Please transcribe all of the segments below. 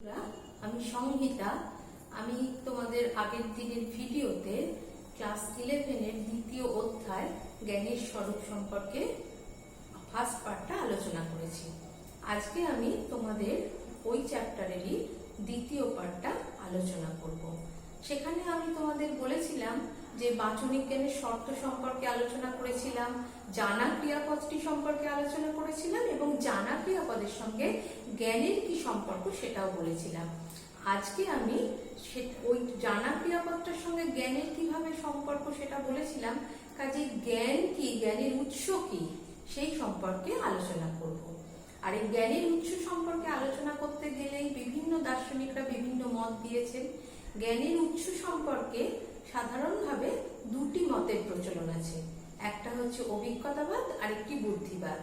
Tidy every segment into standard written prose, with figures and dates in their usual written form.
বন্ধুরা, আমি সংহিতা। আমি তোমাদের আগের দিনের ভিডিওতে ক্লাস 11-এর দ্বিতীয় অধ্যায় জ্ঞানের স্বরূপ সম্পর্কে ফার্স্ট পার্টটা আলোচনা করেছি। আজকে আমি তোমাদের ওই চ্যাপ্টারেরই দ্বিতীয় পার্টটা আলোচনা করব। সেখানে আমি তোমাদের বলেছিলাম যে বাচনিক জ্ঞানের শর্ত সম্পর্কে আলোচনা করেছিলাম, জানা ক্রিয়াপদটি সম্পর্কে আলোচনা করেছিলাম এবং জানা ক্রিয়াপদের সঙ্গে জ্ঞানের কি সম্পর্ক সেটাও বলেছিলাম। আজকে আমি ওই জানা ক্রিয়াপদটার সঙ্গে জ্ঞানের কিভাবে সম্পর্ক সেটা বলেছিলাম, কাজে জ্ঞান কি, জ্ঞানের উৎস কি সেই সম্পর্কে আলোচনা করব। আর এই জ্ঞানের উৎস সম্পর্কে আলোচনা করতে গেলেই বিভিন্ন দার্শনিকরা বিভিন্ন মত দিয়েছেন। জ্ঞানের উৎস সম্পর্কে সাধারণভাবে দুটি মতের প্রচলন আছে, একটা হচ্ছে অভিজ্ঞতাবাদ, আরেকটি বুদ্ধিবাদ।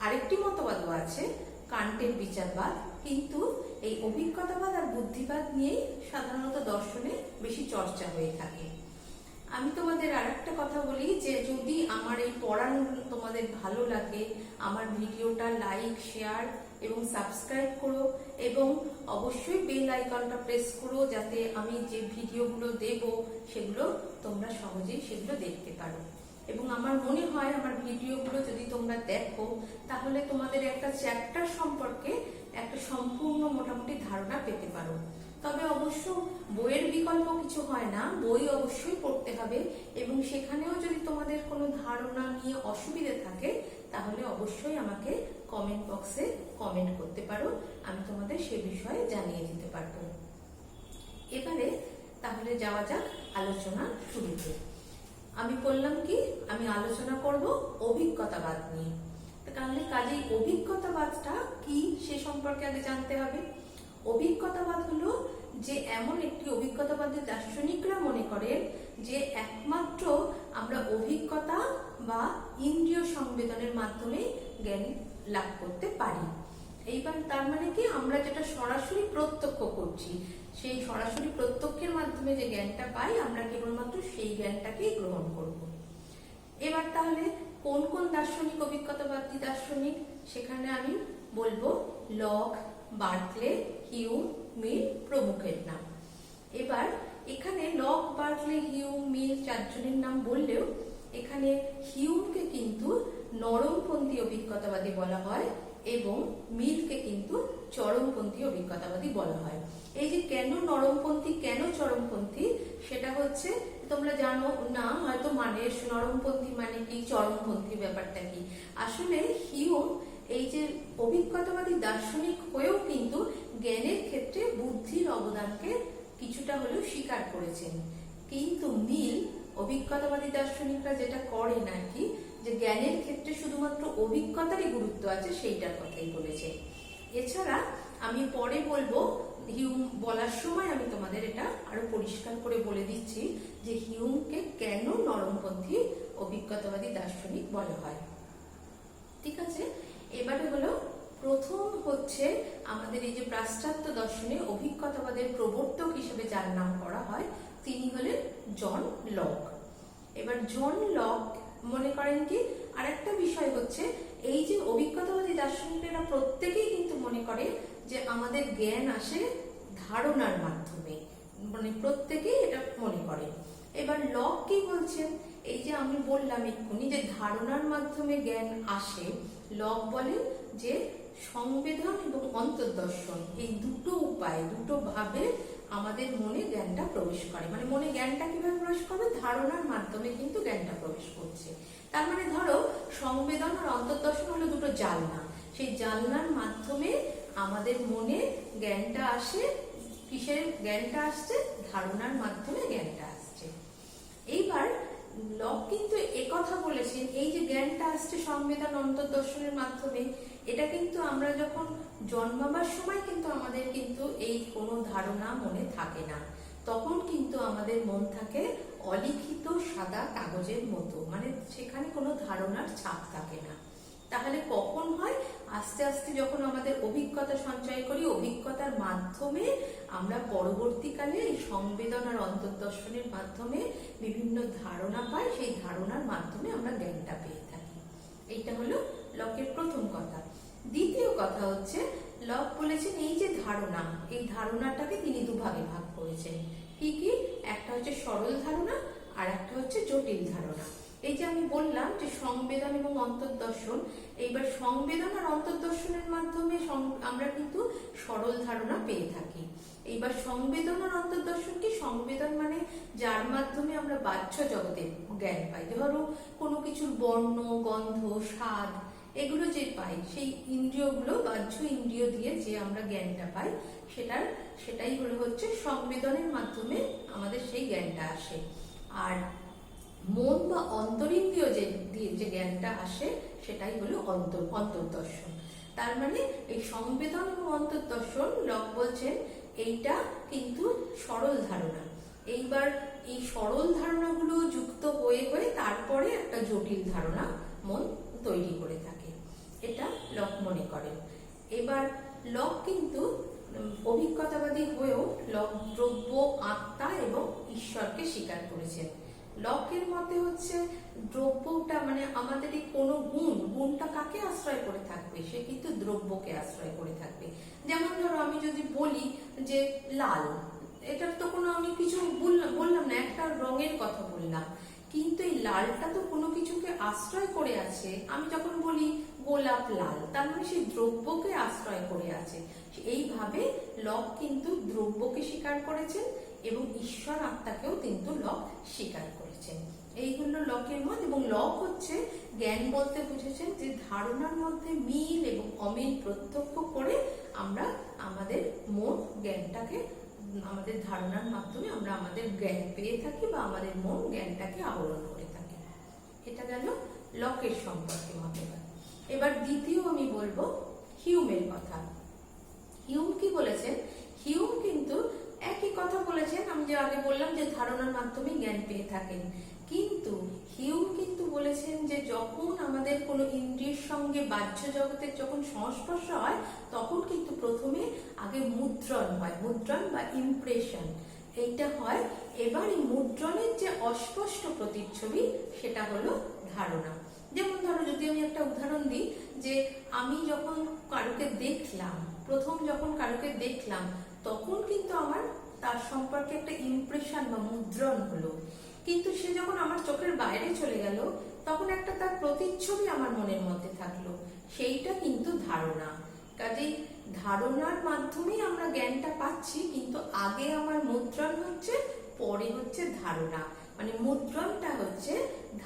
আরেকটি মতবাদও আছে কান্টের বিচারবাদ, কিন্তু এই অভিজ্ঞতাবাদ আর বুদ্ধিবাদ নিয়েই সাধারণত দর্শনে বেশি চর্চা হয়ে থাকে। আমি তোমাদের আরেকটা কথা বলি যে যদি আমার এই পড়ানো তোমাদের ভালো লাগে, আমার ভিডিওটা লাইক, শেয়ার এবং সাবস্ক্রাইব করো এবং অবশ্যই বেল আইকনটা প্রেস করো যাতে আমি যে ভিডিওগুলো দেব সেগুলো তোমরা সহজেই সেগুলো দেখতে পারো। এবং আমার মনে হয় আমার ভিডিওগুলো যদি তোমরা দেখো তাহলে তোমাদের একটা চ্যাপ্টার সম্পর্কে একটা সম্পূর্ণ মোটামুটি ধারণা পেতে পারো। তবে অবশ্য বইয়ের বিকল্প কিছু হয় না, বই অবশ্যই পড়তে হবে এবং সেখানেও যদি তোমাদের কোনো ধারণা নিয়ে অসুবিধা থাকে তাহলে অবশ্যই আমাকে কমেন্ট বক্সে কমেন্ট করতে পারো, আমি তোমাদের সে বিষয়ে জানিয়ে দিতে পারবো। এবারে তাহলে যাওয়া যাক আলোচনা শুরুতে। আমি বললাম কি, আমি আলোচনা করব অভিজ্ঞতাবাদ নিয়ে। তাহলে কাজেই অভিজ্ঞতাবাদটা কি সে সম্পর্কে আগে জানতে হবে। অভিজ্ঞতাবাদ হলো যে এমন একটি অভিজ্ঞতাবাদী দার্শনিকরা মনে করেন যে একমাত্র আমরা অভিজ্ঞতা বা ইন্দ্রিয় সংবেদনের মাধ্যমে জ্ঞান লাভ করতে পারি। এইবার তার মানে কি, আমরা যেটা সরাসরি প্রত্যক্ষ করছি সেই সরাসরি প্রত্যক্ষের মাধ্যমে যে জ্ঞানটা পাই আমরা কেবলমাত্র সেই জ্ঞানটাকেই গ্রহণ করব। এবার তাহলে কোন কোন দার্শনিক অভিজ্ঞতাবাদী দার্শনিক সেখানে আমি বলবো লক, বার্কলে, হিউম, মিল প্রমুখের নাম। এবার এখানে লক, বার্কলে, হিউম, মিল চারজনের নাম বললেও এখানে হিউমকে কিন্তু নরমপন্থী অভিজ্ঞতাবাদী বলা হয় এবং মিলকে কিন্তু চরমপন্থী অভিজ্ঞতাবাদী বলা হয়। এই যে কেন নরমপন্থী কেন চরমপন্থী সেটা হচ্ছে তোমরা জানো না হয়তো, মানে নরমপন্থী মানে কি, চরমপন্থী ব্যাপারটা কি। আসলে হিউম এই যে অভিজ্ঞতাবাদী দার্শনিক হয়েও কিন্তু জ্ঞানের ক্ষেত্রে বুদ্ধির অবদানকে কিছুটা হলেও স্বীকার করেছেন, কিন্তু মিল অভিজ্ঞতাবাদী দার্শনিকরা যেটা করেন আর কি, যে জ্ঞানের ক্ষেত্রে শুধুমাত্র অভিজ্ঞতারই গুরুত্ব আছে সেইটার কথাই বলেছে। এছাড়া আমি পরে বলবো, হিউম বলার সময় আমি তোমাদের এটা আরো পরিষ্কার করে বলে দিচ্ছি যে হিউমকে কেন নরমপন্থী অভিজ্ঞতাবাদী দার্শনিক বলা হয়। ঠিক আছে, এবারে হলো প্রথম হচ্ছে আমাদের এই যে পাশ্চাত্য দর্শনে অভিজ্ঞতাবাদের প্রবর্তক হিসেবে যার নাম করা হয় তিনি হলেন জন লক। এবার জন লক মনে করেন কি, আরেকটা বিষয় হচ্ছে এই যে অভিজ্ঞতাবাদী দার্শনিকেরা প্রত্যেকেই কিন্তু মনে করে যে আমাদের জ্ঞান আসে ধারণার মাধ্যমে, মানে প্রত্যেকেই এটা মনে করে। এবার লক কি বলছেন, এই যে আমি বললাম এক্ষুনি যে ধারণার মাধ্যমে জ্ঞান আসে, লক বলেন যে সংবেদন এবং অন্তর্দর্শন এই দুটো উপায়, দুটো ভাবে আমাদের মনে জ্ঞানটা প্রবেশ করে। মানে মনে জ্ঞানটা কিভাবে প্রবেশ করবে, ধারণার মাধ্যমে কিন্তু জ্ঞানটা প্রবেশ করছে। তার মানে ধরো সংবেদন আর অন্তর্দর্শন হলো দুটো জানলা, সেই জানলার মাধ্যমে আমাদের মনে জ্ঞানটা আসে। কিসের জ্ঞানটা আসছে, ধারণার মাধ্যমে জ্ঞানটা আসছে। এইবার লক কিন্তু একথা বলেছেন এই যে জ্ঞানটা আসছে সংবেদন অন্তর্দর্শনের মাধ্যমে, এটা কিন্তু আমরা যখন জন্মাবার সময় কিন্তু আমাদের কিন্তু এই কোনো ধারণা মনে থাকে না, তখন কিন্তু আমাদের মন থাকে অলিখিত সাদা কাগজের মতো, মানে সেখানে কোনো ধারণার ছাপ থাকে না। তাহলে কখন হয়, আস্তে আস্তে যখন আমাদের অভিজ্ঞতা সঞ্চয় করি, অভিজ্ঞতার মাধ্যমে আমরা পরবর্তীকালে এই সংবেদন আর অন্তর্দর্শনের মাধ্যমে বিভিন্ন ধারণা পাই, সেই ধারণার মাধ্যমে আমরা জ্ঞানটা পেয়ে থাকি। এইটা হলো লকের প্রথম কথা। দ্বিতীয় কথা হচ্ছে লক বলেছেন এই যে ধারণা, এই ধারণাটাকে তিনি দুভাগে ভাগ করেছেন। কি কি? একটা হচ্ছে সরল ধারণা আর একটা হচ্ছে জটিল ধারণা। এই যে আমি বললাম যে সংবেদন এবং অন্তর্দর্শন, এইবার সংবেদন আর অন্তর্দর্শনের মাধ্যমে আমরা কিন্তু সরল ধারণা পেয়ে থাকি। এইবার সংবেদন আর অন্তর্দর্শন কি? সংবেদন মানে যার মাধ্যমে আমরা বাহ্য জগতের জ্ঞান পাই। ধরো কোনো কিছুর বর্ণ, গন্ধ, স্বাদ এগুলো যে পাই, সেই ইন্দ্রিয়গুলো, বাহ্য ইন্দ্রিয় দিয়ে যে আমরা জ্ঞানটা পাই, সেটাই হচ্ছে সংবেদনের মাধ্যমে আমাদের সেই জ্ঞানটা আসে। আর মন বা অন্তরিন্দ্রিয় যে জ্ঞানটা আসে সেটাই হলো অন্তর্দর্শন। তার মানে এই সংবেদন এবং অন্তর্দর্শন, লক বলছেন এইটা কিন্তু সরল ধারণা। এইবার এই সরল ধারণাগুলো যুক্ত হয়ে হয়ে তারপরে একটা জটিল ধারণা মন তৈরি করে থাকে, এটা লক মনে করেন। এবার লক কিন্তু অভিজ্ঞতাবাদী হয়েও লক দ্রব্য, আত্মা এবং ঈশ্বরকে স্বীকার করেছেন। লকের মতে হচ্ছে দ্রব্যটা মানে আমাদের এই কোনো গুণটা কাকে আশ্রয় করে থাকবে? সে কিন্তু দ্রব্যকে আশ্রয় করে থাকবে। যেমন ধরো আমি যদি বলি যে লাল, এটার তো কোনো আমি কিছু বললাম না, একটা রঙের কথা বললাম, কিন্তু এই লালটা তো কোনো কিছুকে আশ্রয় করে আছে। আমি যখন বলি গোলাপ লাল, তার মানে সেই দ্রব্যকে আশ্রয় করে আছে। এইভাবে লক কিন্তু দ্রব্যকে স্বীকার করেছেন এবং ঈশ্বর আত্মাকেও কিন্তু লক স্বীকার করেছেন। এইগুলো লকের মত। এবং লক হচ্ছে জ্ঞান বলতে বুঝেছেন যে ধারণার মধ্যে মিল এবং অমিল প্রত্যক্ষ করে আমরা আমাদের মন জ্ঞানটাকে, আমাদের ধারণার মাধ্যমে আমরা আমাদের জ্ঞান পেয়ে থাকি বা আমাদের মন জ্ঞানটাকে আহরণ করে থাকে। এটা গেল লকের সম্পর্কে মতবাদ। এবার দ্বিতীয় আমি বলবো হিউমের কথা। হিউম কি বলেছেন? হিউম কিন্তু একই কথা বলেছেন, আমি যে আগে বললাম যে ধারণার মাধ্যমে জ্ঞান পেয়ে থাকেন, কিন্তু হিউম কিন্তু বলেছেন যে যখন আমাদের কোনো ইন্দ্রিয়ের সঙ্গে বাহ্য জগতের যখন সংস্পর্শ হয়, তখন কিন্তু প্রথমে আগে মুদ্রণ হয়, মুদ্রণ বা ইমপ্রেশন এইটা হয়। এবার এই মুদ্রণের যে অস্পষ্ট প্রতিচ্ছবি সেটা হলো ধারণা। যেমন ধরো যদি আমি একটা উদাহরণ দিই, যে আমি যখন কারুকে দেখলাম, প্রথম যখন কারুকে দেখলাম, তখন কিন্তু আমার তার সম্পর্কে একটা ইমপ্রেশন বা মুদ্রণ হলো, কিন্তু সে যখন আমার চোখের বাইরে চলে গেল, তখন একটা তার প্রতিচ্ছবি আমার মনের মধ্যে থাকলো, সেইটা কিন্তু ধারণা। কাজেই ধারণার মাধ্যমেই আমরা জ্ঞানটা পাচ্ছি, কিন্তু আগে আমার মুদ্রণ হচ্ছে, পরে হচ্ছে ধারণা। মানে মুদ্রণটা হচ্ছে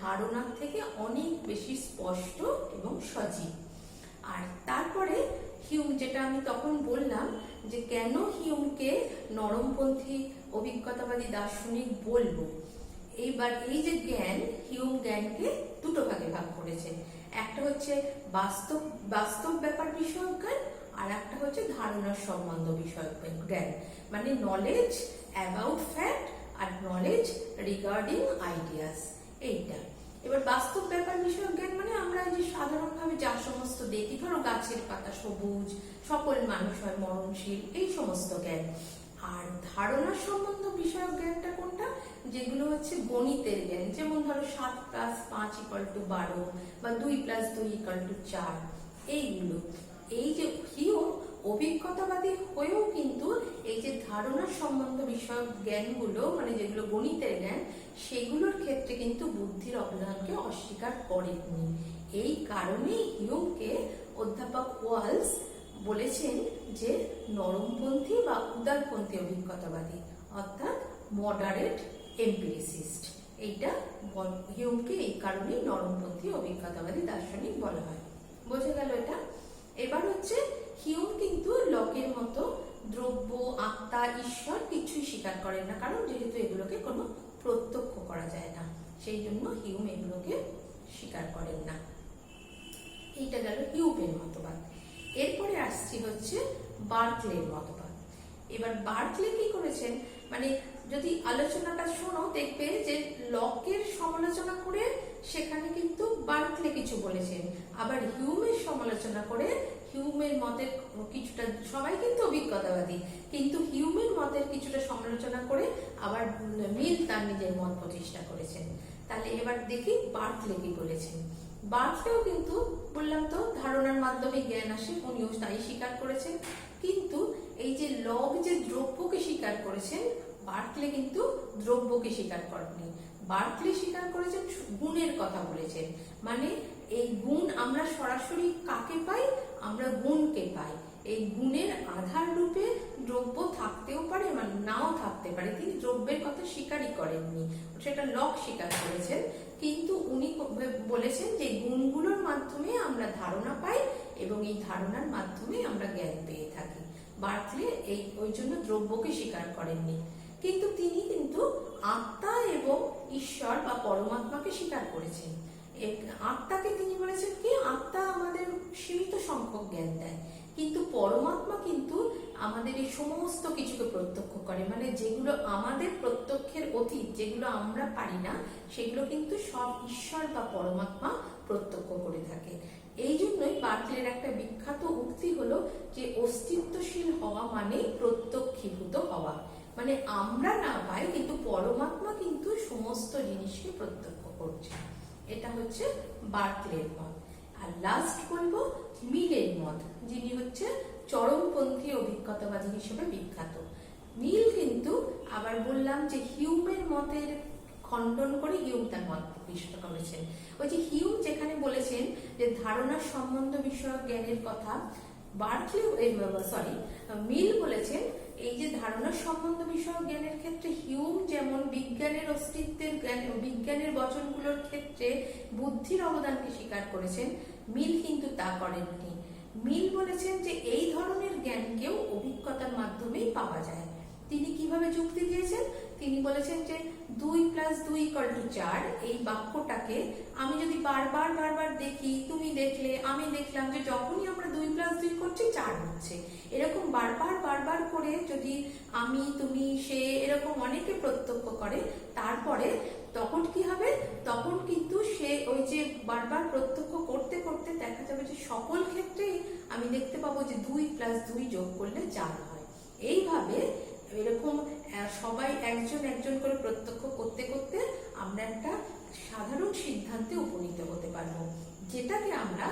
ধারণার থেকে অনেক বেশি স্পষ্ট এবং সজীব। আর তারপরে হিউম, যেটা আমি তখন বললাম যে কেন হিউমকে নরমপন্থী অভিজ্ঞতাবাদী দার্শনিক বলবো। এইবার এই যে জ্ঞান, হিউম জ্ঞানকে দুটো ভাগে ভাগ করেছেন। একটা হচ্ছে বাস্তব ব্যাপার বিষয়ক জ্ঞান, আর একটা হচ্ছে ধারণার সম্বন্ধ বিষয়ক জ্ঞান, মানে নলেজ অ্যাবাউট ফ্যাক্ট আর নলেজ রিগার্ডিং আইডিয়াস, এইটা। এবার বাস্তব ব্যাপার বিষয়ক জ্ঞান মানে আমরা যে সাধারণভাবে যা সমস্ত দেখি, ধরো গাছের পাতা সবুজ, সকল মানুষ হয় মরণশীল, এই সমস্ত জ্ঞান। আর ধারণার সম্বন্ধ বিষয়ক জ্ঞানটা কোনটা? যেগুলো হচ্ছে গণিতের জ্ঞান, যেমন ধরো 7 + 5 = 12 বা 2 + 2 = 4, এইগুলো। এই যে হিউম অভিজ্ঞতাবাদী হয়েও কিন্তু এই যে ধারণার সম্বন্ধ বিষয়ক জ্ঞানগুলো, মানে যেগুলো গণিতের জ্ঞান, সেগুলোর ক্ষেত্রে কিন্তু বুদ্ধির অবদানকে অস্বীকার করেননি। এই কারণেই হিউমকে অধ্যাপক ওয়ালস বলেছেন যে নরমপন্থী বা উদারপন্থী অভিজ্ঞতাবাদী, অর্থাৎ মডারেট এম্পিরিসিস্ট। এইটা হিউমকে এই কারণেই নরমপন্থী অভিজ্ঞতাবাদী দার্শনিক বলা হয়। বোঝা গেল এটা? এবার হচ্ছে হিউম কিন্তু লকের মতো দ্রব্য, আত্মা, ঈশ্বর কিছুই স্বীকার করেন না, কারণ যেহেতু এগুলোকে কোনো প্রত্যক্ষ করা যায় না, সেই জন্য হিউম এগুলোকে স্বীকার করেন না। এইটা গেল হিউমের মতবাদ। এরপরে আসছি হচ্ছে বার্কলের মতবাদ। এবার বার্কলে কি করেছেন, মানে যদি আলোচনাটা শোনো দেখবে যে লকের সমালোচনা করে সেখানে কিন্তু বার্কলে কিছু বলেছেন, আবার হিউমের সমালোচনা করে হিউমের মতের কিছুটা, সবাই কিন্তু অভিজ্ঞতাবাদী, কিন্তু হিউমের মতের কিছুটা সমালোচনা করে আবার মিল তার নিজের মত প্রতিষ্ঠা করেছেন। তাহলে এবার দেখি বার্কলে কি বলেছেন। বার্কলেও কিন্তু বললাম তো ধারণার মাধ্যমে জ্ঞান আসে, উনিও তাই স্বীকার করেছেন। কিন্তু এই যে লগ যে দ্রব্যকে স্বীকার করেছেন, বার্কলে কিন্তু দ্রব্যকে স্বীকার করেননি। বার্কলে স্বীকার করেছেন গুণের কথা বলেছেন, মানে এই গুণ আমরা সরাসরি কাকে পাই, আমরা গুণকে পাই। এই গুণের আধার রূপে দ্রব্য থাকতেও পারে মানে নাও থাকতে পারে, তিনি দ্রব্যের কথা স্বীকারই করেননি, সেটা লক স্বীকার করেছেন। কিন্তু উনি বলেছেন যে গুণগুলোর মাধ্যমে আমরা ধারণা পাই এবং এই ধারণার মাধ্যমে আমরা জ্ঞান পেয়ে থাকি। বার্কলে ওই জন্য দ্রব্যকে স্বীকার করেননি। কিন্তু তিনি কিন্তু আত্মা এবং ঈশ্বর বা পরমাত্মাকে স্বীকার করেছেন। আত্মাকে তিনি বলেছেন কি, আত্মা আমাদের সীমিত সংখ্যক জ্ঞান দেয়, কিন্তু পরমাত্মা কিন্তু আমাদের এই সমস্ত কিছুকে প্রত্যক্ষ করে, মানে যেগুলো আমাদের প্রত্যক্ষের অতীত, যেগুলো আমরা পারি না, সেগুলো কিন্তু সব ঈশ্বর বা পরমাত্মা প্রত্যক্ষ করে থাকে। এই জন্যই বার্কলের একটা বিখ্যাত উক্তি হলো যে অস্তিত্বশীল হওয়া মানে প্রত্যক্ষীভূত হওয়া, মানে আমরা না পাই কিন্তু পরমাত্মা কিন্তু সমস্ত জিনিসকে প্রত্যক্ষ করছে। এটা হচ্ছে বার্কলের মত। আর লাস্ট বলবো মিলের মত, যিনি হচ্ছে চরমপন্থী অভিজ্ঞতাবাদী হিসেবে বিখ্যাত। মিল কিন্তু আবার বললাম যে হিউমের মতের খণ্ডন করে হিউম তার মত প্রতিষ্ঠা করেছেন। ওই যে হিউম যেখানে বলেছেন যে ধারণার সম্বন্ধ বিষয়ক জ্ঞানের কথা, মিল বলেছেন এই যে ধারণার সম্বন্ধ বিষয়ক জ্ঞানের ক্ষেত্রে হিউম যেমন বিজ্ঞানের অস্তিত্বের জ্ঞান, বিজ্ঞানের বচনগুলোর ক্ষেত্রে বুদ্ধির অবদানকে স্বীকার করেছেন, মিল কিন্তু তা করেননি। মিল বলেছেন যে এই ধরনের জ্ঞানকেও অভিজ্ঞতার মাধ্যমেই পাওয়া যায়। তিনি কিভাবে যুক্তি দিয়েছেন, তিনি বলেছেন যে 2 + 2 = 4 এই বাক্যটাকে আমি যদি বারবার বারবার দেখি, তুমি দেখলে আমি দেখলাম, যে যখনই আমরা 2 + 2 করছি 4 হচ্ছে, এরকম বারবার বারবার করে যদি আমি তুমি সে এরকম অনেকে প্রত্যক্ষ করে, তারপরে তখন কি হবে, তখন কিন্তু সে ওই যে বারবার প্রত্যক্ষ করতে করতে দেখা যাবে যে সকল ক্ষেত্রেই আমি দেখতে পাবো যে 2 + 2 যোগ করলে 4 হয়। এইভাবে এরকম সবাই একজন একজন করে প্রত্যক্ষ করতে করতে আমরা একটা সাধারণ সিদ্ধান্তে উপনীত হতে পারবো, যেটাকে আমরা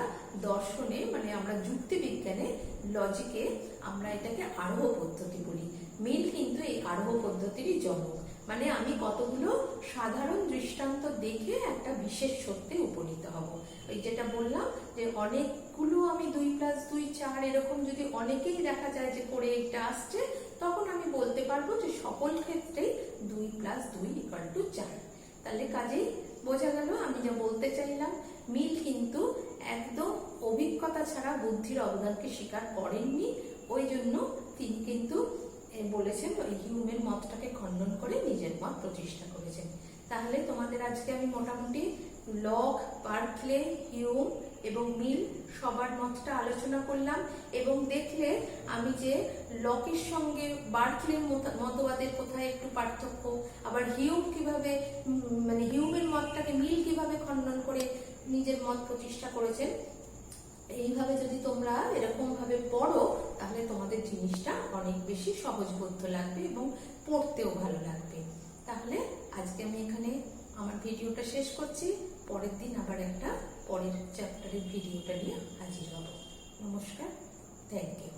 দর্শনে মানে আমরা যুক্তি বিজ্ঞানে লজিকে আমরা এটাকে আরোহ পদ্ধতি বলি। মিল কিন্তু এই আরোহ পদ্ধতিরই জনক, মানে আমি কতগুলো সাধারণ দৃষ্টান্ত দেখে একটা বিশেষ সত্যে উপনীত হব। ওই যেটা বললাম যে অনেকগুলো আমি 2 + 2 4 এরকম যদি অনেকেই দেখা যায় যে করে এটা আসছে, তখন আমি বলতে পারবো যে সকল ক্ষেত্রেই 2 + 2 = 4। তাহলে কাজেই বোঝা গেল আমি যা বলতে চাইলাম, মিল কিন্তু একদম অভিজ্ঞতা ছাড়া বুদ্ধির অবদানকে স্বীকার করেননি। ওই জন্য তিনি কিন্তু বলেছেন ওই হিউমের মতটাকে খণ্ডন করে নিজের মত প্রতিষ্ঠা করেছেন। তাহলে তোমাদের আজকে আমি মোটামুটি লক, বার্কলে, হিউম এবং মিল সবার মতটা আলোচনা করলাম, এবং দেখলে আমি যে লকের সঙ্গে বার্কলের মতবাদের কোথায় একটু পার্থক্য, আবার হিউম কিভাবে মানে হিউমের মতটাকে মিল কিভাবে খণ্ডন করে নিজের মত প্রতিষ্ঠা করেছেন। এইভাবে যদি তোমরা এরকম ভাবে পড়ো, তাহলে তোমাদের জিনিসটা অনেক বেশি সহজবোধ্য লাগবে এবং পড়তেও ভালো লাগবে। তাহলে আজকে আমি এখানে আমার ভিডিওটা শেষ করছি। পরের দিন আবার একটা পরের চ্যাপ্টারের ভিডিওটা নিয়ে হাজির হব। নমস্কার, থ্যাংক ইউ।